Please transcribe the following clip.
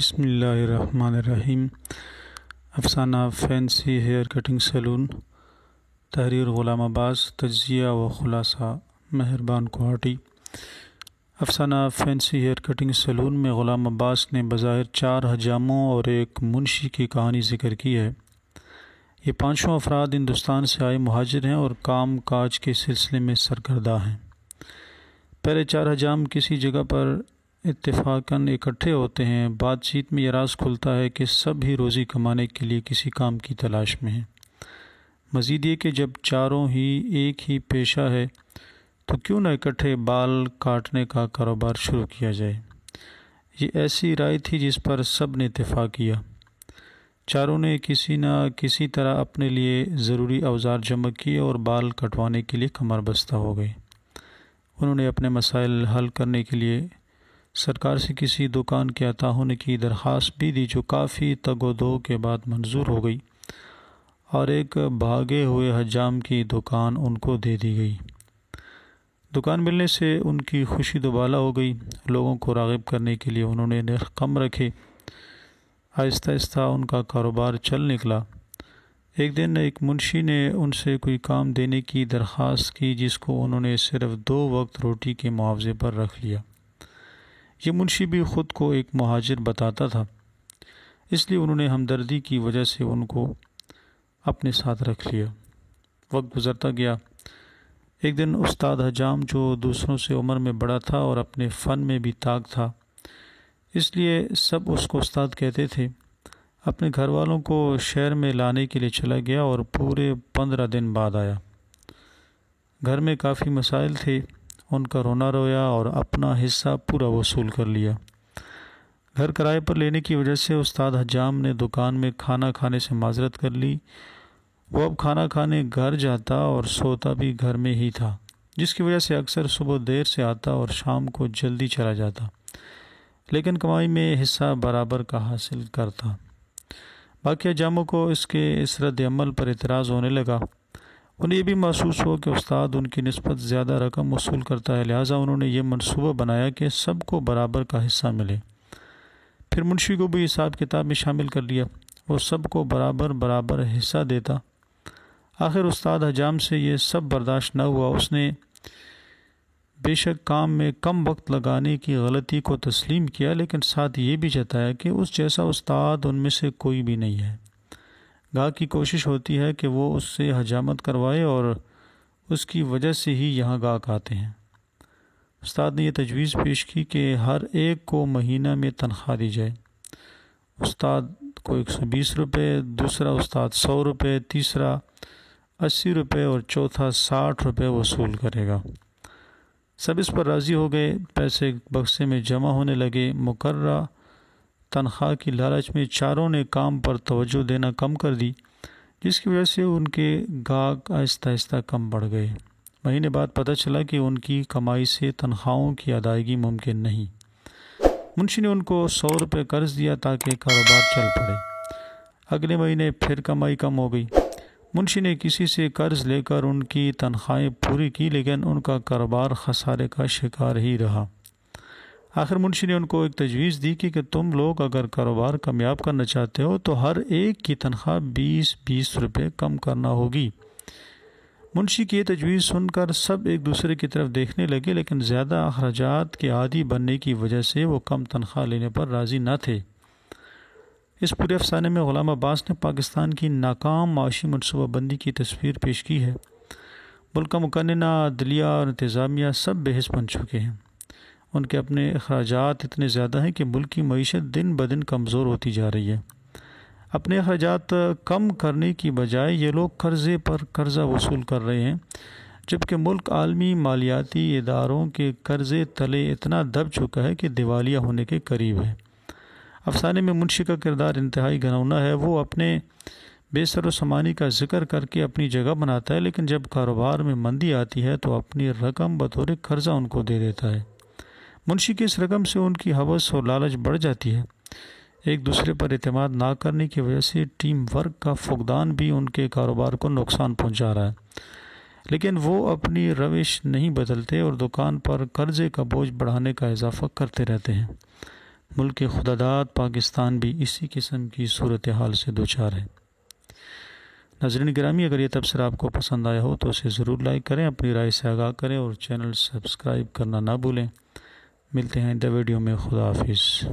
بسم اللہ الرحمن الرحیم۔ افسانہ فینسی ہیئر کٹنگ سیلون، تحریر غلام عباس، تجزیہ و خلاصہ مہربان کوہاٹی۔ افسانہ فینسی ہیئر کٹنگ سیلون میں غلام عباس نے بظاہر 4 حجاموں اور ایک منشی کی کہانی ذکر کی ہے۔ یہ 5 افراد ہندوستان سے آئے مہاجر ہیں اور کام کاج کے سلسلے میں سرگرداں ہیں۔ پہلے 4 حجام کسی جگہ پر اتفاقاً اکٹھے ہوتے ہیں۔ بات چیت میں یہ راز کھلتا ہے کہ سب ہی روزی کمانے کے لیے کسی کام کی تلاش میں ہیں۔ مزید یہ کہ جب چاروں ہی ایک ہی پیشہ ہے تو کیوں نہ اکٹھے بال کاٹنے کا کاروبار شروع کیا جائے۔ یہ ایسی رائے تھی جس پر سب نے اتفاق کیا۔ چاروں نے کسی نہ کسی طرح اپنے لیے ضروری اوزار جمع کیے اور بال کٹوانے کے لیے کمر بستہ ہو گئے۔ انہوں نے اپنے مسائل حل کرنے کے لیے سرکار سے کسی دکان کے عطا ہونے کی درخواست بھی دی، جو کافی تگ و دو کے بعد منظور ہو گئی اور ایک بھاگے ہوئے حجام کی دکان ان کو دے دی گئی۔ دکان ملنے سے ان کی خوشی دوبالا ہو گئی۔ لوگوں کو راغب کرنے کے لیے انہوں نے نرخ کم رکھے۔ آہستہ آہستہ ان کا کاروبار چل نکلا۔ ایک دن ایک منشی نے ان سے کوئی کام دینے کی درخواست کی، جس کو انہوں نے صرف 2 وقت روٹی کے معاوضے پر رکھ لیا۔ یہ منشی بھی خود کو ایک مہاجر بتاتا تھا، اس لیے انہوں نے ہمدردی کی وجہ سے ان کو اپنے ساتھ رکھ لیا۔ وقت گزرتا گیا۔ ایک دن استاد حجام، جو دوسروں سے عمر میں بڑا تھا اور اپنے فن میں بھی طاق تھا، اس لیے سب اس کو استاد کہتے تھے، اپنے گھر والوں کو شہر میں لانے کے لیے چلا گیا اور پورے 15 دن بعد آیا۔ گھر میں کافی مسائل تھے، ان کا رونا رویا اور اپنا حصہ پورا وصول کر لیا۔ گھر کرائے پر لینے کی وجہ سے استاد حجام نے دکان میں کھانا کھانے سے معذرت کر لی۔ وہ اب کھانا کھانے گھر جاتا اور سوتا بھی گھر میں ہی تھا، جس کی وجہ سے اکثر صبح دیر سے آتا اور شام کو جلدی چلا جاتا، لیکن کمائی میں حصہ برابر کا حاصل کرتا۔ باقی حجاموں کو اس کے اس رد عمل پر اعتراض ہونے لگا۔ انہیں یہ بھی محسوس ہوا کہ استاد ان کی نسبت زیادہ رقم وصول کرتا ہے، لہٰذا انہوں نے یہ منصوبہ بنایا کہ سب کو برابر کا حصہ ملے۔ پھر منشی کو بھی حساب کتاب میں شامل کر لیا، وہ سب کو برابر حصہ دیتا۔ آخر استاد حجام سے یہ سب برداشت نہ ہوا۔ اس نے بے شک کام میں کم وقت لگانے کی غلطی کو تسلیم کیا، لیکن ساتھ یہ بھی جتایا کہ اس جیسا استاد ان میں سے کوئی بھی نہیں ہے۔ گاہک کی کوشش ہوتی ہے کہ وہ اس سے حجامت کروائے اور اس کی وجہ سے ہی یہاں گاہک آتے ہیں۔ استاد نے یہ تجویز پیش کی کہ ہر ایک کو مہینہ میں تنخواہ دی جائے۔ استاد کو 120 روپے، دوسرا استاد 100 روپے، تیسرا 80 روپے اور چوتھا 60 روپے وصول کرے گا۔ سب اس پر راضی ہو گئے۔ پیسے بکسے میں جمع ہونے لگے۔ مقررہ تنخواہ کی لالچ میں چاروں نے کام پر توجہ دینا کم کر دی، جس کی وجہ سے ان کے گاہک آہستہ آہستہ کم بڑھ گئے۔ مہینے بعد پتہ چلا کہ ان کی کمائی سے تنخواہوں کی ادائیگی ممکن نہیں۔ منشی نے ان کو 100 روپے قرض دیا تاکہ کاروبار چل پڑے۔ اگلے مہینے پھر کمائی کم ہو گئی۔ منشی نے کسی سے قرض لے کر ان کی تنخواہیں پوری کی، لیکن ان کا کاروبار خسارے کا شکار ہی رہا۔ آخر منشی نے ان کو ایک تجویز دی کہ تم لوگ اگر کاروبار کامیاب کرنا چاہتے ہو تو ہر ایک کی تنخواہ 20 روپے کم کرنا ہوگی۔ منشی کی یہ تجویز سن کر سب ایک دوسرے کی طرف دیکھنے لگے، لیکن زیادہ اخراجات کے عادی بننے کی وجہ سے وہ کم تنخواہ لینے پر راضی نہ تھے۔ اس پورے افسانے میں غلام عباس نے پاکستان کی ناکام معاشی منصوبہ بندی کی تصویر پیش کی ہے۔ ملک کا مقننہ، عدلیہ اور انتظامیہ سب بے حس بن چکے ہیں۔ ان کے اپنے اخراجات اتنے زیادہ ہیں کہ ملک کی معیشت دن بدن کمزور ہوتی جا رہی ہے۔ اپنے اخراجات کم کرنے کی بجائے یہ لوگ قرضے پر قرضہ وصول کر رہے ہیں، جبکہ ملک عالمی مالیاتی اداروں کے قرضے تلے اتنا دب چکا ہے کہ دیوالیہ ہونے کے قریب ہے۔ افسانے میں منشی کا کردار انتہائی گھناؤنا ہے۔ وہ اپنے بے سر و سامانی کا ذکر کر کے اپنی جگہ بناتا ہے، لیکن جب کاروبار میں مندی آتی ہے تو اپنی رقم بطور قرضہ ان کو دے دیتا ہے۔ منشی کی اس رقم سے ان کی ہوس اور لالچ بڑھ جاتی ہے۔ ایک دوسرے پر اعتماد نہ کرنے کی وجہ سے ٹیم ورک کا فقدان بھی ان کے کاروبار کو نقصان پہنچا رہا ہے، لیکن وہ اپنی روش نہیں بدلتے اور دکان پر قرضے کا بوجھ بڑھانے کا اضافہ کرتے رہتے ہیں۔ ملک خداداد پاکستان بھی اسی قسم کی صورتحال سے دوچار ہے۔ ناظرین گرامی، اگر یہ تبصرہ آپ کو پسند آیا ہو تو اسے ضرور لائک کریں، اپنی رائے سے آگاہ کریں اور چینل سبسکرائب کرنا نہ بھولیں۔ ملتے ہیں اگلے ویڈیو میں۔ خدا حافظ۔